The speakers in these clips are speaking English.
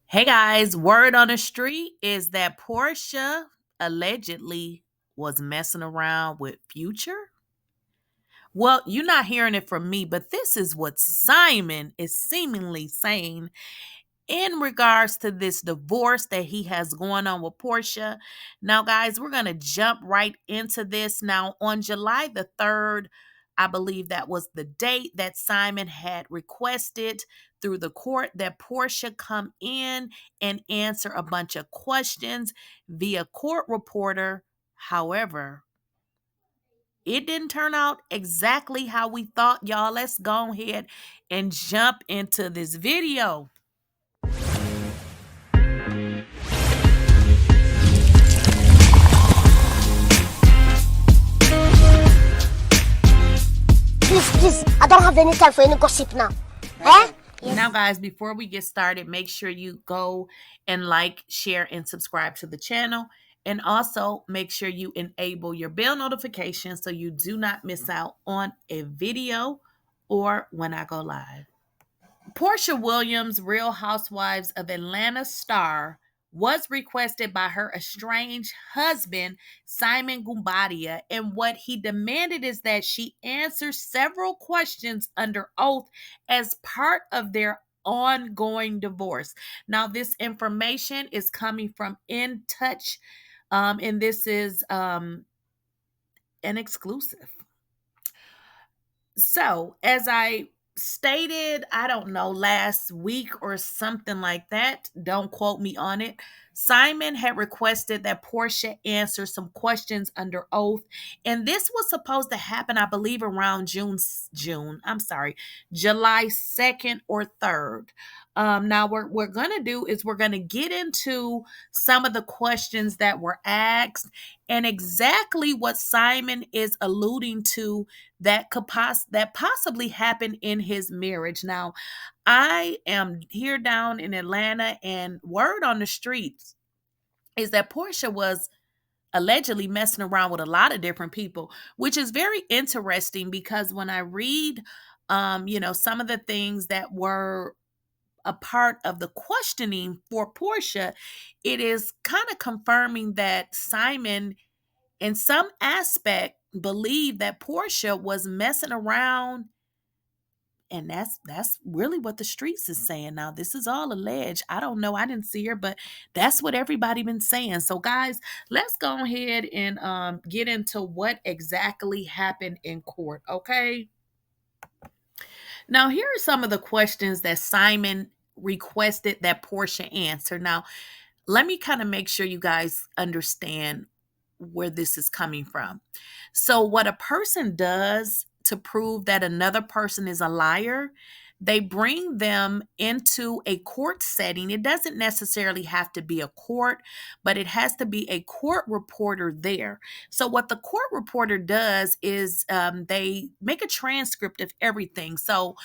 Hey guys, word on the street is that Porsha allegedly was messing around with Future. Well, you're not hearing it from me, but this is what Simon is seemingly saying in regards to this divorce that he has going on with Porsha. Now, guys, we're going to jump right into this. Now, on July the 3rd, I believe that was the date that Simon had requested through the court that Porsha come in and answer a bunch of questions via court reporter. However, it didn't turn out exactly how we thought, y'all. Let's go ahead and jump into this video. Please, I don't have any time for any gossip now. Eh? Yes. Now, guys, before we get started, make sure you go and like, share, and subscribe to the channel. And also make sure you enable your bell notifications so you do not miss out on a video or when I go live. Porsha Williams, Real Housewives of Atlanta star, was requested by her estranged husband, Simon Guobadia, and what he demanded is that she answer several questions under oath as part of their ongoing divorce. Now, this information is coming from In Touch, and this is an exclusive. So, as I stated, I don't know, last week or something like that, don't quote me on it. Simon had requested that Porsha answer some questions under oath, and this was supposed to happen, I believe, around July 2nd or 3rd. Now, what we're going to do is we're going to get into some of the questions that were asked and exactly what Simon is alluding to that that possibly happened in his marriage. Now, I am here down in Atlanta, and word on the streets is that Porsha was allegedly messing around with a lot of different people, which is very interesting because when I read, some of the things that were a part of the questioning for Porsha, it is kind of confirming that Simon in some aspect believed that Porsha was messing around, and that's really what the streets is saying. Now, this is all alleged. I don't know. I didn't see her, but that's what everybody been saying. So, guys, let's go ahead and get into what exactly happened in court. Okay. Now, here are some of the questions that Simon requested that Porsha answer. Now, let me kind of make sure you guys understand where this is coming from. So, what a person does to prove that another person is a liar, they bring them into a court setting. It doesn't necessarily have to be a court, but it has to be a court reporter there. So, what the court reporter does is they make a transcript of everything. So,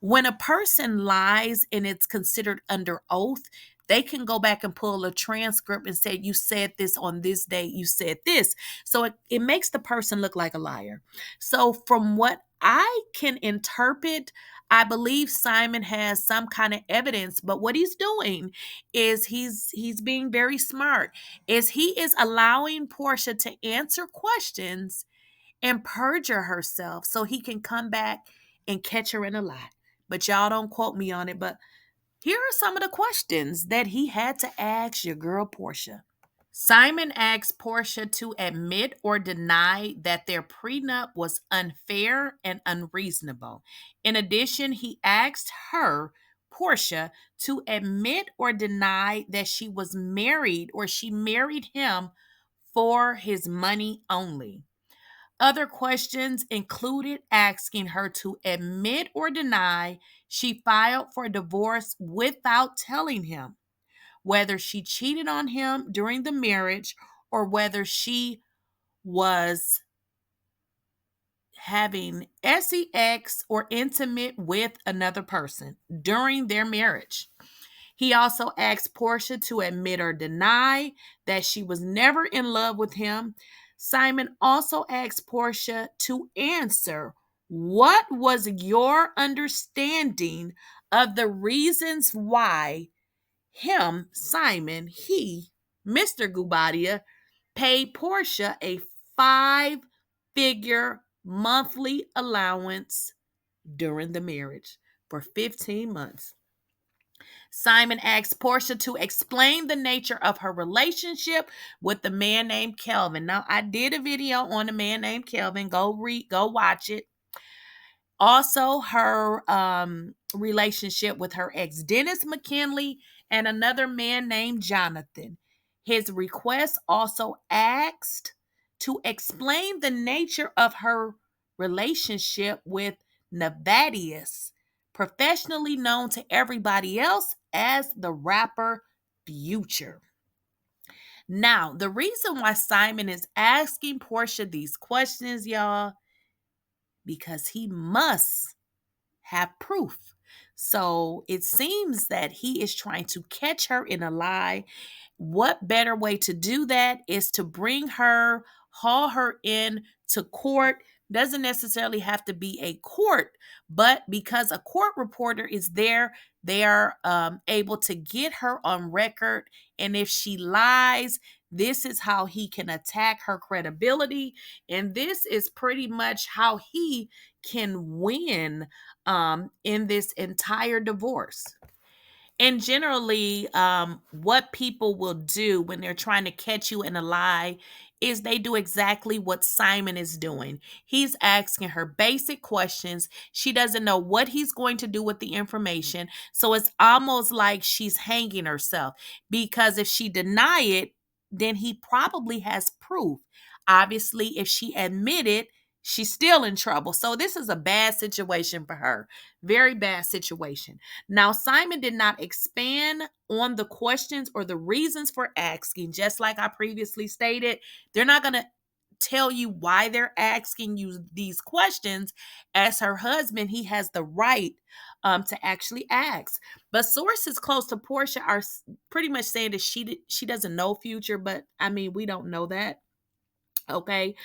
when a person lies and it's considered under oath, they can go back and pull a transcript and say, you said this on this date, you said this. So it makes the person look like a liar. So from what I can interpret, I believe Simon has some kind of evidence, but what he's doing is he's being very smart. Is he is allowing Porsha to answer questions and perjure herself so he can come back and catch her in a lie. But y'all don't quote me on it, but here are some of the questions that he had to ask your girl Porsha. Simon asked Porsha to admit or deny that their prenup was unfair and unreasonable. In addition, he asked her, Porsha, to admit or deny that she was married or she married him for his money only. Other questions included asking her to admit or deny she filed for divorce without telling him, whether she cheated on him during the marriage or whether she was having sex or intimate with another person during their marriage. He also asked Porsha to admit or deny that she was never in love with him. Simon also asked Porsha to answer, what was your understanding of the reasons why him, Simon, Mr. Guobadia, paid Porsha a 5-figure monthly allowance during the marriage for 15 months. Simon asked Porsha to explain the nature of her relationship with the man named Kelvin. Now, I did a video on a man named Kelvin. Go watch it. Also, her relationship with her ex, Dennismckinley, and another man named Jonathan. His request also asked to explain the nature of her relationship with Nevadius, professionally known to everybody else as the rapper Future. Now, the reason why Simon is asking Porsha these questions, y'all, because he must have proof. So it seems that he is trying to catch her in a lie. What better way to do that is to bring her, haul her in to court. Doesn't necessarily have to be a court, but because a court reporter is there, they are able to get her on record. And if she lies, this is how he can attack her credibility. And this is pretty much how he can win in this entire divorce. And generally, what people will do when they're trying to catch you in a lie is they do exactly what Simon is doing. He's asking her basic questions. She doesn't know what he's going to do with the information. So it's almost like she's hanging herself, because if she deny it, then he probably has proof. Obviously, if she admitted, she's still in trouble. So this is a bad situation for her. Very bad situation. Now, Simon did not expand on the questions or the reasons for asking. Just like I previously stated, they're not going to tell you why they're asking you these questions. As her husband, he has the right to actually ask. But sources close to Porsha are pretty much saying that she doesn't know Future, but I mean, we don't know that. Okay.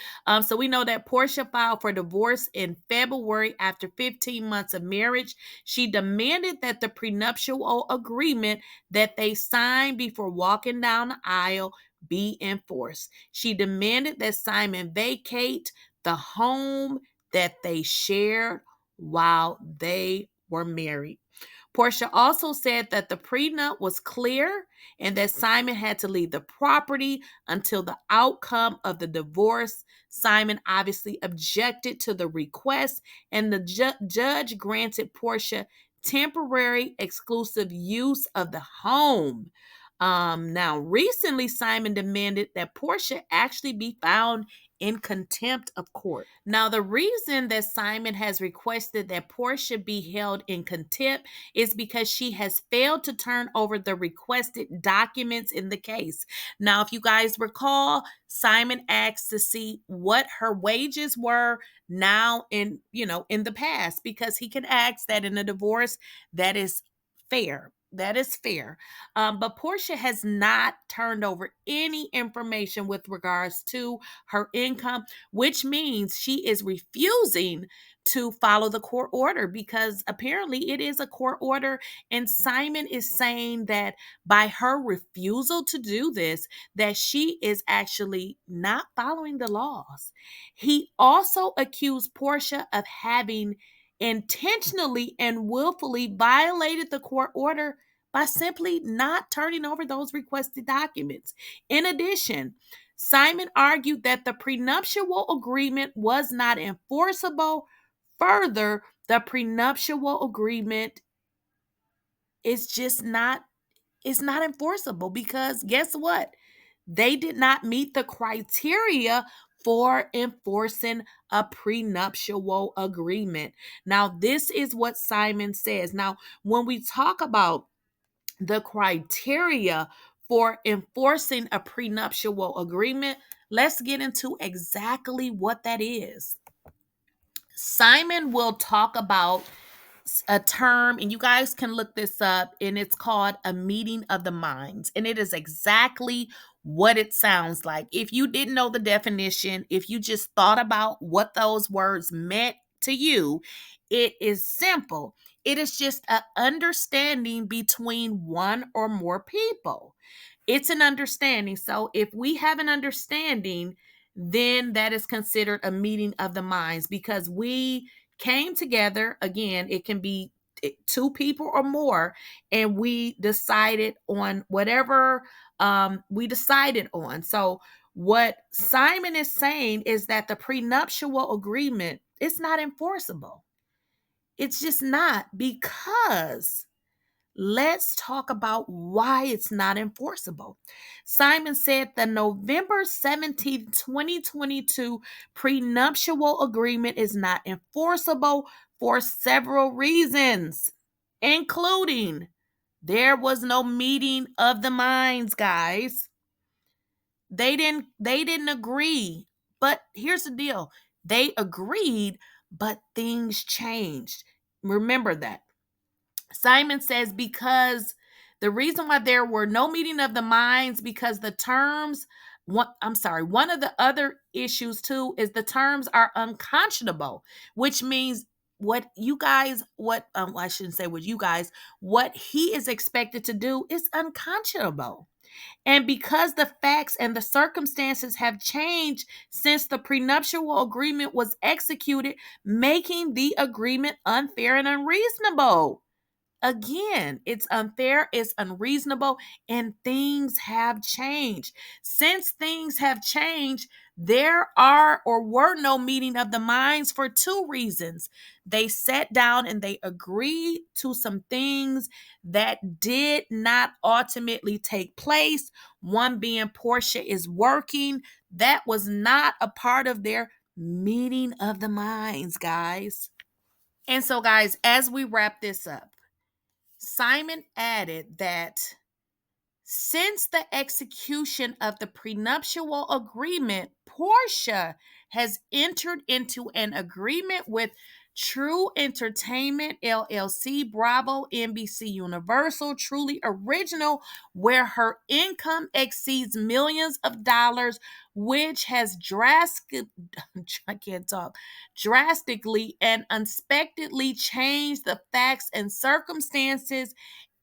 So we know that Porsha filed for divorce in February after 15 months of marriage. She demanded that the prenuptial agreement that they signed before walking down the aisle be enforced. She demanded that Simon vacate the home that they shared while they were married. Porsha also said that the prenup was clear and that Simon had to leave the property until the outcome of the divorce. Simon obviously objected to the request, and the judge granted Porsha temporary exclusive use of the home. Now, recently, Simon demanded that Porsha actually be found in contempt of court. Now, the reason that Simon has requested that Porsha be held in contempt is because she has failed to turn over the requested documents in the case. Now, if you guys recall, Simon asked to see what her wages were now in the past, because he can ask that in a divorce. That is fair. That is fair. But Porsha has not turned over any information with regards to her income, which means she is refusing to follow the court order, because apparently it is a court order. And Simon is saying that by her refusal to do this, that she is actually not following the laws. He also accused Porsha of having intentionally and willfully violated the court order by simply not turning over those requested documents. In addition, Simon argued that the prenuptial agreement was not enforceable. Further, the prenuptial agreement is just not it's not enforceable, because guess what? They did not meet the criteria for enforcing a prenuptial agreement. Now, this is what Simon says. Now, when we talk about the criteria for enforcing a prenuptial agreement, let's get into exactly what that is. Simon will talk about a term, and you guys can look this up, and it's called a meeting of the minds. And it is exactly what it sounds like. If you didn't know the definition, if you just thought about what those words meant, to you, it is simple. It is just an understanding between one or more people. It's an understanding. So if we have an understanding, then that is considered a meeting of the minds because we came together. Again, it can be two people or more, and we decided on whatever we decided on. So what Simon is saying is that the prenuptial agreement is not enforceable. It's just not, because let's talk about why it's not enforceable. Simon said the November 17th, 2022 prenuptial agreement is not enforceable for several reasons, including there was no meeting of the minds, guys. They didn't agree. But here's the deal. They agreed, but things changed. Remember that. Simon says because the reason why there were no meeting of the minds, because the terms, one of the other issues too is the terms are unconscionable, which means I shouldn't say what you guys, what he is expected to do is unconscionable. And because the facts and the circumstances have changed since the prenuptial agreement was executed, making the agreement unfair and unreasonable. Again, it's unfair, it's unreasonable, and things have changed. Since things have changed, there are or were no meeting of the minds for two reasons. They sat down and they agreed to some things that did not ultimately take place. One being Porsha is working. That was not a part of their meeting of the minds, guys. And so, guys, as we wrap this up, Simon added that since the execution of the prenuptial agreement, Porsha has entered into an agreement with True Entertainment LLC, Bravo, NBC Universal, Truly Original, where her income exceeds millions of dollars, which has I can't talk, drastically and unexpectedly changed the facts and circumstances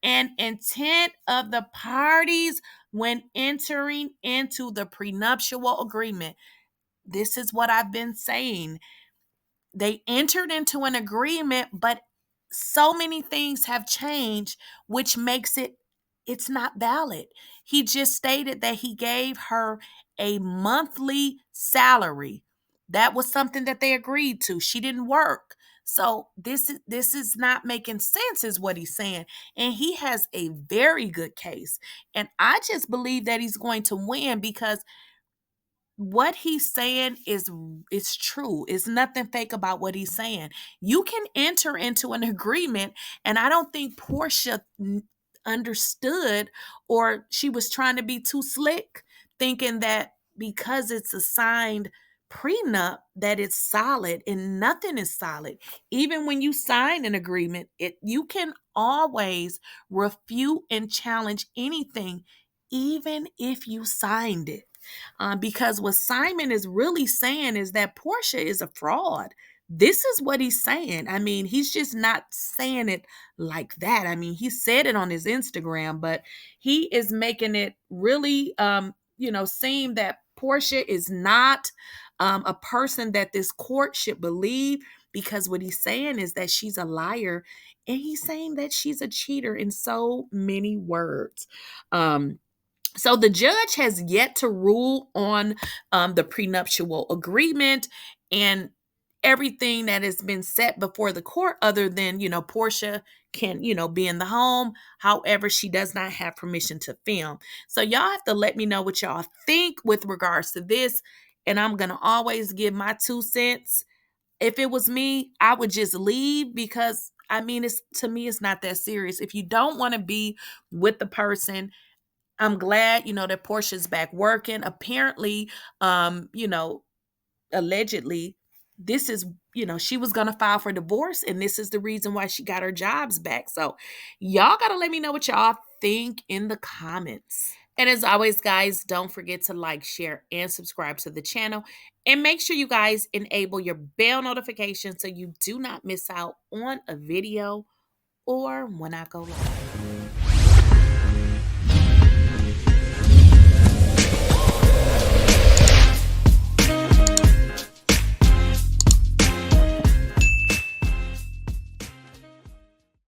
and intent of the parties when entering into the prenuptial agreement. This is what I've been saying. They entered into an agreement, but so many things have changed, which makes it's not valid. He just stated that he gave her a monthly salary. That was something that they agreed to. She didn't work. So this is not making sense, is what he's saying. And he has a very good case. And I just believe that he's going to win because what he's saying is true. It's nothing fake about what he's saying. You can enter into an agreement, and I don't think Porsha understood, or she was trying to be too slick, thinking that because it's a signed prenup that it's solid, and nothing is solid. Even when you sign an agreement, you can always refute and challenge anything, even if you signed it. Because what Simon is really saying is that Porsha is a fraud. This is what he's saying. I mean, he's just not saying it like that. I mean, he said it on his Instagram, but he is making it really, seem that Porsha is not a person that this court should believe, because what he's saying is that she's a liar, and he's saying that she's a cheater in so many words. So the judge has yet to rule on the prenuptial agreement and everything that has been set before the court, other than, Porsha can, be in the home. However, she does not have permission to film. So y'all have to let me know what y'all think with regards to this. And I'm going to always give my 2 cents. If it was me, I would just leave, because I mean, to me, it's not that serious. If you don't want to be with the person, I'm glad, that Portia's back working. Apparently, allegedly, this is, she was going to file for divorce, and this is the reason why she got her jobs back. So y'all got to let me know what y'all think in the comments. And as always, guys, don't forget to like, share, and subscribe to the channel. And make sure you guys enable your bell notification so you do not miss out on a video or when I go live.